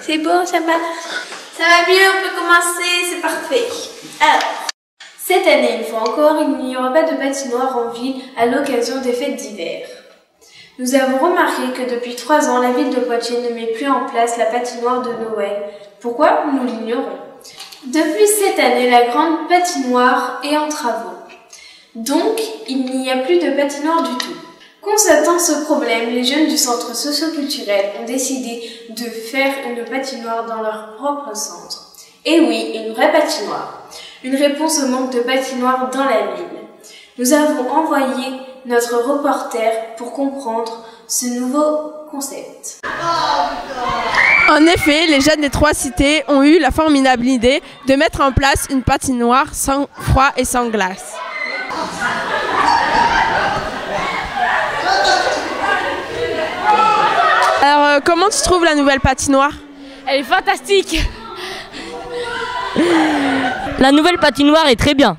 C'est bon, ça marche. Ça va mieux, on peut commencer, c'est parfait. Alors, cette année, une fois encore, il n'y aura pas de patinoire en ville à l'occasion des fêtes d'hiver. Nous avons remarqué que depuis 3 ans, la ville de Poitiers ne met plus en place la patinoire de Noël. Pourquoi? Nous l'ignorons. Depuis cette année, la grande patinoire est en travaux. Donc, il n'y a plus de patinoire du tout. Constatant ce problème, les jeunes du centre socio-culturel ont décidé de faire une patinoire dans leur propre centre. Et oui, une vraie patinoire. Une réponse au manque de patinoire dans la ville. Nous avons envoyé notre reporter pour comprendre ce nouveau concept. En effet, les jeunes des 3 cités ont eu la formidable idée de mettre en place une patinoire sans froid et sans glace. Alors, comment tu trouves la nouvelle patinoire? Elle est fantastique. La nouvelle patinoire est très bien.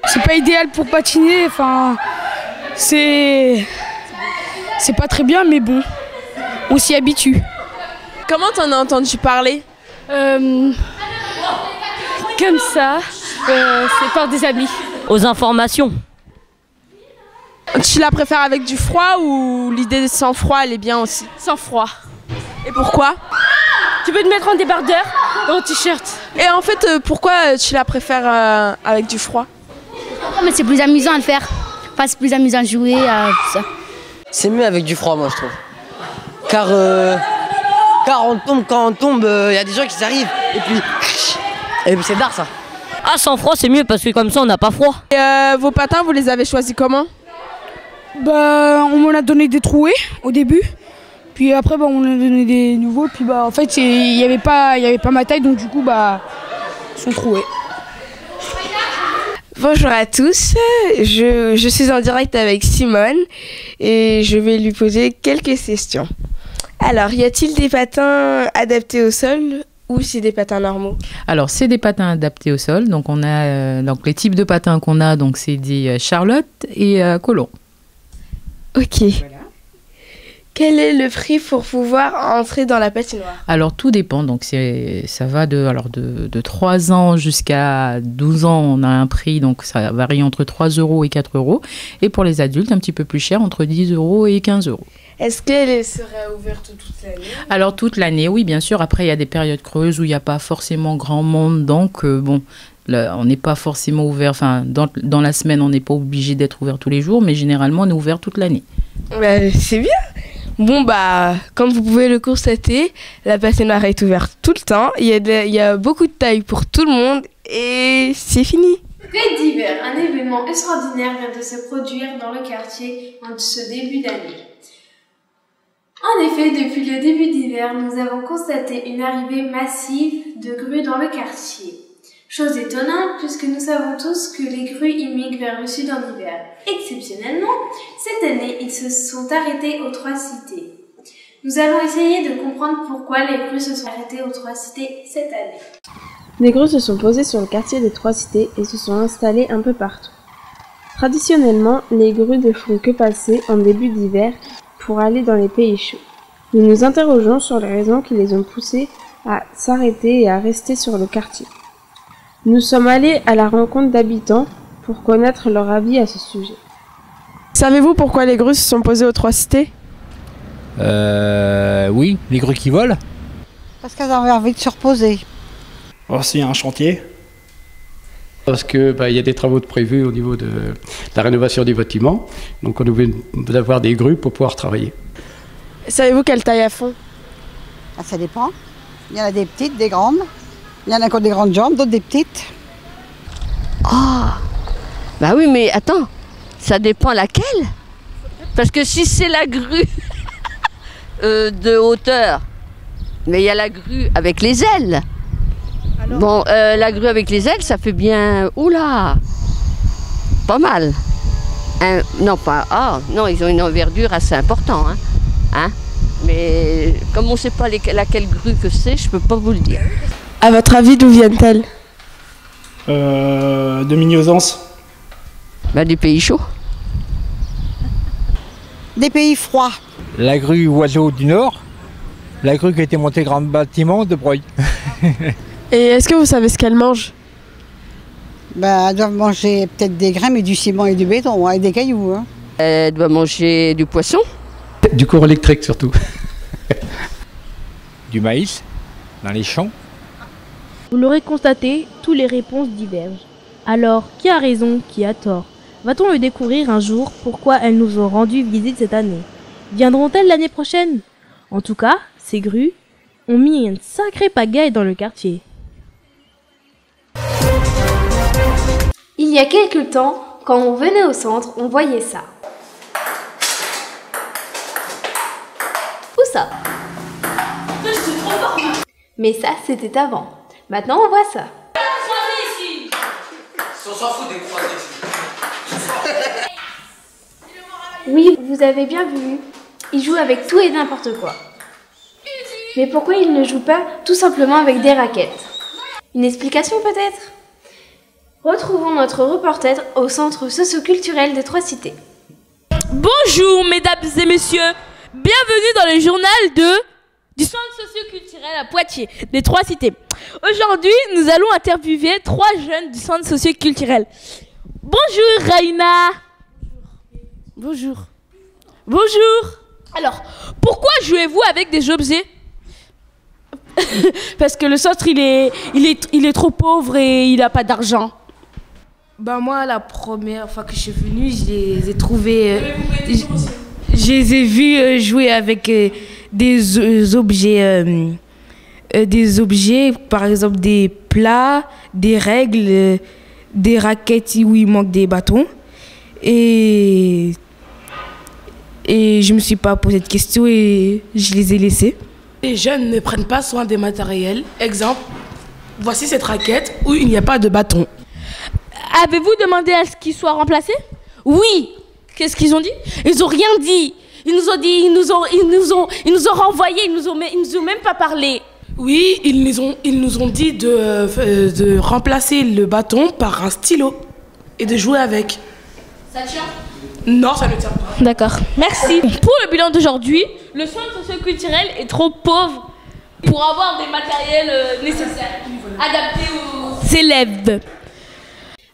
C'est pas idéal pour patiner, enfin, c'est pas très bien, mais bon, on s'y habitue. Comment t'en as entendu parler? Comme ça, c'est par des amis. Aux informations. Tu la préfères avec du froid ou l'idée sans froid, elle est bien aussi? Sans froid. Et pourquoi? Tu peux te mettre en débardeur et en t-shirt. Et en fait, pourquoi tu la préfères avec du froid? Non, mais c'est plus amusant à le faire. Enfin, c'est plus amusant à jouer, tout ça. C'est mieux avec du froid, moi, je trouve. Car quand on tombe, y a des gens qui s'arrivent. Et puis c'est d'art, ça. Ah, sans froid, c'est mieux parce que comme ça, on n'a pas froid. Et vos patins, vous les avez choisis comment? Bah, on m'en a donné des troués au début. Puis après, bah, on a donné des nouveaux. Puis bah, en fait, il y avait pas ma taille, donc du coup, bah, ils sont troués. Bonjour à tous, je suis en direct avec Simone et je vais lui poser quelques questions. Alors, y a-t-il des patins adaptés au sol ou c'est des patins normaux? Alors, c'est des patins adaptés au sol. Donc, on a donc les types de patins qu'on a, donc c'est des Charlotte et Colomb. Ok. Voilà. Quel est le prix pour pouvoir entrer dans la patinoire? Alors, tout dépend. Donc, ça va de 3 ans jusqu'à 12 ans, on a un prix. Donc, ça varie entre 3 € et 4 €. Et pour les adultes, un petit peu plus cher, entre 10 € et 15 €. Est-ce qu'elle serait ouverte toute l'année? Alors, toute l'année, oui, bien sûr. Après, il y a des périodes creuses où il n'y a pas forcément grand monde. Donc, bon, là, on n'est pas forcément ouvert. Enfin, dans la semaine, on n'est pas obligé d'être ouvert tous les jours. Mais généralement, on est ouvert toute l'année. Bah, c'est bien. Bon, bah, comme vous pouvez le constater, la patinoire est ouverte tout le temps. Il y a beaucoup de tailles pour tout le monde et c'est fini. Fête d'hiver, un événement extraordinaire vient de se produire dans le quartier en ce début d'année. En effet, depuis le début d'hiver, nous avons constaté une arrivée massive de grues dans le quartier. Chose étonnante puisque nous savons tous que les grues immigrent vers le sud en hiver. Exceptionnellement, cette année, ils se sont arrêtés aux 3 cités. Nous allons essayer de comprendre pourquoi les grues se sont arrêtées aux 3 cités cette année. Les grues se sont posées sur le quartier des 3 cités et se sont installées un peu partout. Traditionnellement, les grues ne font que passer en début d'hiver pour aller dans les pays chauds. Nous nous interrogeons sur les raisons qui les ont poussées à s'arrêter et à rester sur le quartier. Nous sommes allés à la rencontre d'habitants pour connaître leur avis à ce sujet. Savez-vous pourquoi les grues se sont posées aux 3 cités? Oui, les grues qui volent. Parce qu'elles avaient envie de se reposer. Alors, c'est un chantier. Parce que y a des travaux prévus au niveau de la rénovation des bâtiments. Donc on devait avoir des grues pour pouvoir travailler. Savez-vous quelle taille elles font? Ah, ça dépend. Il y en a des petites, des grandes. Il y en a qui ont des grandes jambes, d'autres des petites. Ah, bah oui, mais attends, ça dépend laquelle. Parce que si c'est la grue de hauteur, mais il y a la grue avec les ailes. Alors... Bon, la grue avec les ailes, ça fait bien... Oula, pas mal. Non, pas... Ah, non, ils ont une envergure assez importante. Hein. Mais comme on ne sait pas laquelle grue que c'est, je ne peux pas vous le dire. À votre avis, d'où viennent-elles? De Mignozance. Bah, des pays chauds. Des pays froids. La grue oiseau du Nord, La grue qui a été montée grand bâtiment de Broglie. Et est-ce que vous savez ce qu'elle mange? Ben, elles doivent manger peut-être des grains, mais du ciment et du béton, et des cailloux. Hein. Elle doit manger du poisson. Du courant électrique surtout. Du maïs, dans les champs. Vous l'aurez constaté, toutes les réponses divergent. Alors, qui a raison, qui a tort? Va-t-on le découvrir un jour pourquoi elles nous ont rendu visite cette année? Viendront-elles l'année prochaine? En tout cas, ces grues ont mis une sacrée pagaille dans le quartier. Il y a quelque temps, quand on venait au centre, on voyait ça. Où ça? Mais ça, c'était avant. Maintenant, on voit ça. On s'en fout des croisés. Oui, vous avez bien vu. Il joue avec tout et n'importe quoi. Mais pourquoi il ne joue pas tout simplement avec des raquettes? Une explication peut-être? Retrouvons notre reporter au centre socio-culturel des Trois-Cités. Bonjour mesdames et messieurs, bienvenue dans le journal du centre socio-culturel à Poitiers, des Trois-Cités. Aujourd'hui, nous allons interviewer 3 jeunes du centre socio-culturel. Bonjour Raina. Bonjour. Bonjour. Alors, pourquoi jouez-vous avec des objets? Parce que le centre, il est trop pauvre et il n'a pas d'argent. Bah moi, la première fois que je suis venue, je les ai trouvés... je les ai vus jouer avec des objets, par exemple des plats, des règles, des raquettes où il manque des bâtons. Et je me suis pas posé de questions et je les ai laissés. Les jeunes ne prennent pas soin des matériels. Exemple, voici cette raquette où il n'y a pas de bâton. Avez-vous demandé à ce qu'ils soient remplacés? Oui. Qu'est-ce qu'ils ont dit? Ils ont rien dit. Ils nous ont dit, ils nous ont renvoyés, ils nous ont même pas parlé. Oui, ils nous ont dit de remplacer le bâton par un stylo et de jouer avec. Ça tient? Non, ça ne tient pas. D'accord, merci. Pour le bilan d'aujourd'hui, le centre socio-culturel est trop pauvre pour avoir des matériels nécessaires, adaptés aux élèves.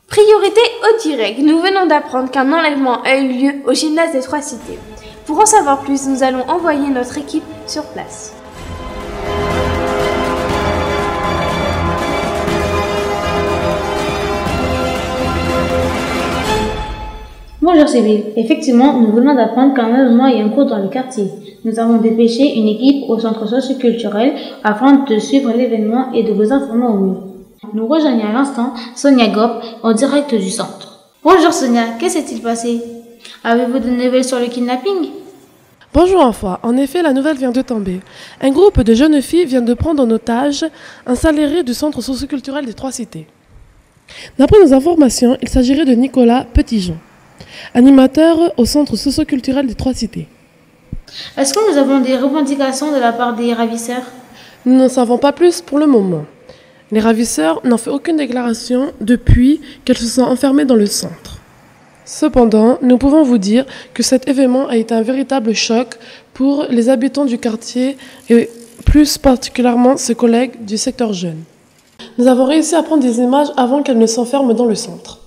Priorité au direct. Nous venons d'apprendre qu'un enlèvement a eu lieu au gymnase des Trois-Cités. Pour en savoir plus, nous allons envoyer notre équipe sur place. Bonjour Sybille. Effectivement, nous venons d'apprendre qu'un enlèvement est en cours dans le quartier. Nous avons dépêché une équipe au centre socio-culturel afin de suivre l'événement et de vous informer au mieux. Nous rejoignons à l'instant Sonia Gop en direct du centre. Bonjour Sonia, que s'est-il passé? Avez-vous des nouvelles sur le kidnapping? Bonjour enfants, en effet la nouvelle vient de tomber. Un groupe de jeunes filles vient de prendre en otage un salarié du centre socio-culturel des Trois-Cités. D'après nos informations, il s'agirait de Nicolas Petitjean, animateur au centre socio-culturel des Trois-Cités. Est-ce que nous avons des revendications de la part des ravisseurs? Nous n'en savons pas plus pour le moment. Les ravisseurs n'ont fait aucune déclaration depuis qu'elles se sont enfermées dans le centre. Cependant, nous pouvons vous dire que cet événement a été un véritable choc pour les habitants du quartier et plus particulièrement ses collègues du secteur jeune. Nous avons réussi à prendre des images avant qu'elles ne s'enferment dans le centre.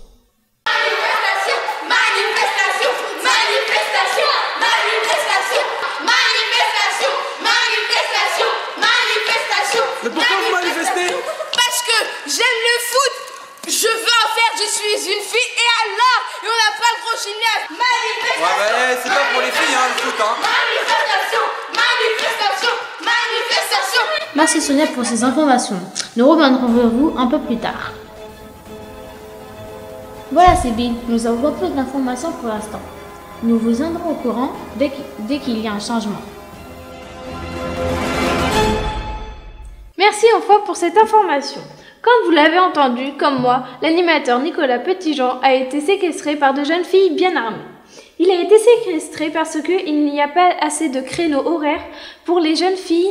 Une fille et Allah et on n'a pas le gros gymnase. Manifestation. Ouais bah c'est pas pour les filles le foot Manifestation, manifestation, manifestation. Merci Sonia pour ces informations. Nous reviendrons vers vous un peu plus tard. Voilà Sybille, nous avons pas plus d'informations pour l'instant. Nous vous tiendrons au courant dès qu'il y a un changement. Merci enfin pour cette information. Comme vous l'avez entendu, comme moi, l'animateur Nicolas Petitjean a été séquestré par de jeunes filles bien armées. Il a été séquestré parce qu'il n'y a pas assez de créneaux horaires pour les jeunes filles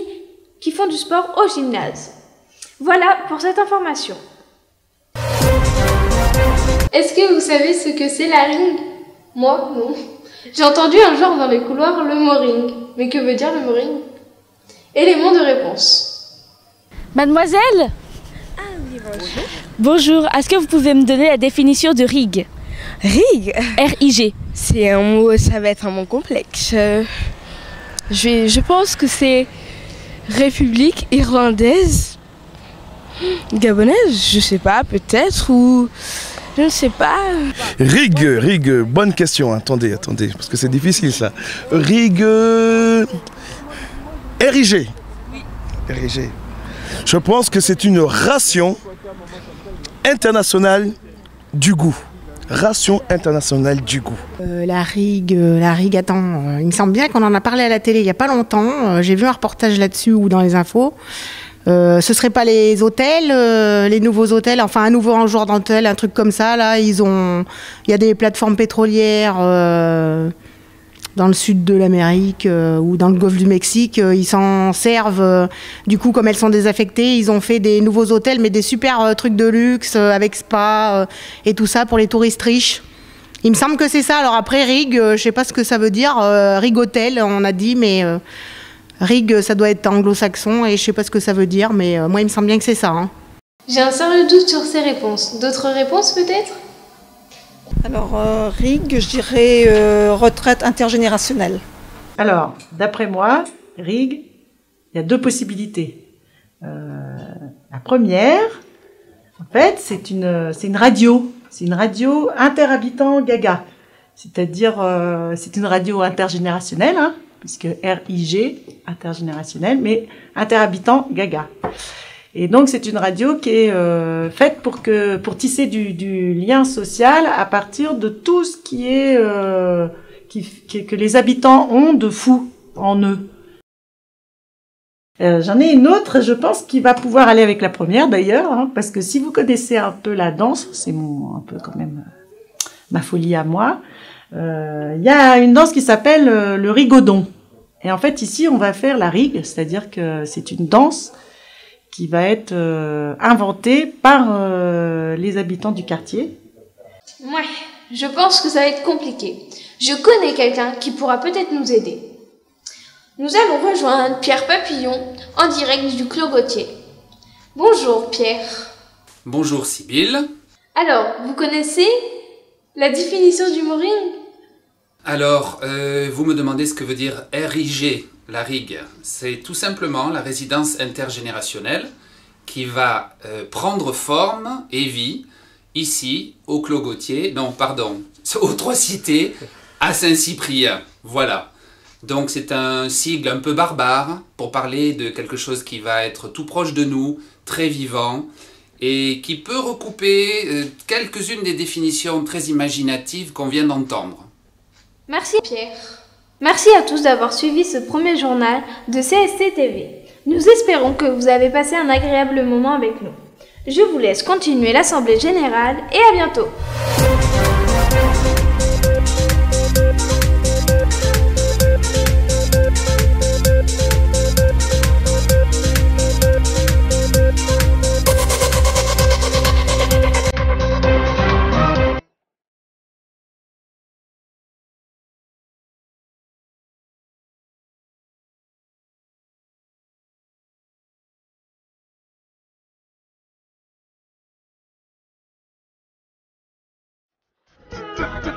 qui font du sport au gymnase. Voilà pour cette information. Est-ce que vous savez ce que c'est la ring? Moi, non. J'ai entendu un jour dans les couloirs le mot ring. Mais que veut dire le mot ring? Élément de réponse. Mademoiselle? Bonjour, est-ce que vous pouvez me donner la définition de RIG? RIG? R-I-G. C'est un mot, ça va être un mot complexe. Je pense que c'est République irlandaise, gabonaise, je sais pas, peut-être, ou je ne sais pas. RIG, bonne question, attendez, parce que c'est difficile ça. RIG, RIG. RIG. Je pense que c'est une ration internationale du goût. Ration internationale du goût. La RIG, attends, il me semble bien qu'on en a parlé à la télé il n'y a pas longtemps. J'ai vu un reportage là-dessus ou dans les infos. Ce serait pas les hôtels, les nouveaux hôtels, enfin un nouveau un jour d'hôtel, un truc comme ça. Là, il y a des plateformes pétrolières dans le sud de l'Amérique ou dans le golfe du Mexique. Ils s'en servent. Du coup, comme elles sont désaffectées, ils ont fait des nouveaux hôtels, mais des super trucs de luxe avec spa et tout ça pour les touristes riches. Il me semble que c'est ça. Alors après, RIG, je sais pas ce que ça veut dire. RIG Hôtel, on a dit, mais RIG, ça doit être anglo-saxon et je sais pas ce que ça veut dire, mais moi, il me semble bien que c'est ça. Hein. J'ai un sérieux doute sur ces réponses. D'autres réponses peut-être? Alors, RIG, je dirais retraite intergénérationnelle. Alors, d'après moi, RIG, il y a deux possibilités. La première, en fait, c'est une radio. C'est une radio interhabitant Gaga. C'est-à-dire, c'est une radio intergénérationnelle, hein, puisque RIG, intergénérationnelle, mais interhabitant Gaga. Et donc, c'est une radio qui est faite pour tisser du lien social à partir de tout ce qui est que les habitants ont de fou en eux. J'en ai une autre, je pense, qui va pouvoir aller avec la première d'ailleurs, hein, parce que si vous connaissez un peu la danse, c'est un peu quand même ma folie à moi. Il y a une danse qui s'appelle le rigodon. Et en fait, ici, on va faire la rigue, c'est-à-dire que c'est une danse qui va être inventée par les habitants du quartier. Ouais, je pense que ça va être compliqué. Je connais quelqu'un qui pourra peut-être nous aider. Nous allons rejoindre Pierre Papillon en direct du Clos Gauthier. Bonjour Pierre. Bonjour Sybille. Alors, vous connaissez la définition du mot ring? Alors, vous me demandez ce que veut dire RIG, la RIG. C'est tout simplement la résidence intergénérationnelle qui va prendre forme et vie ici, au Clos Gauthier, non, pardon, aux Trois Cités, à Saint-Cyprien. Voilà. Donc c'est un sigle un peu barbare pour parler de quelque chose qui va être tout proche de nous, très vivant, et qui peut recouper quelques-unes des définitions très imaginatives qu'on vient d'entendre. Merci Pierre. Merci à tous d'avoir suivi ce premier journal de CST TV. Nous espérons que vous avez passé un agréable moment avec nous. Je vous laisse continuer l'Assemblée Générale et à bientôt. Back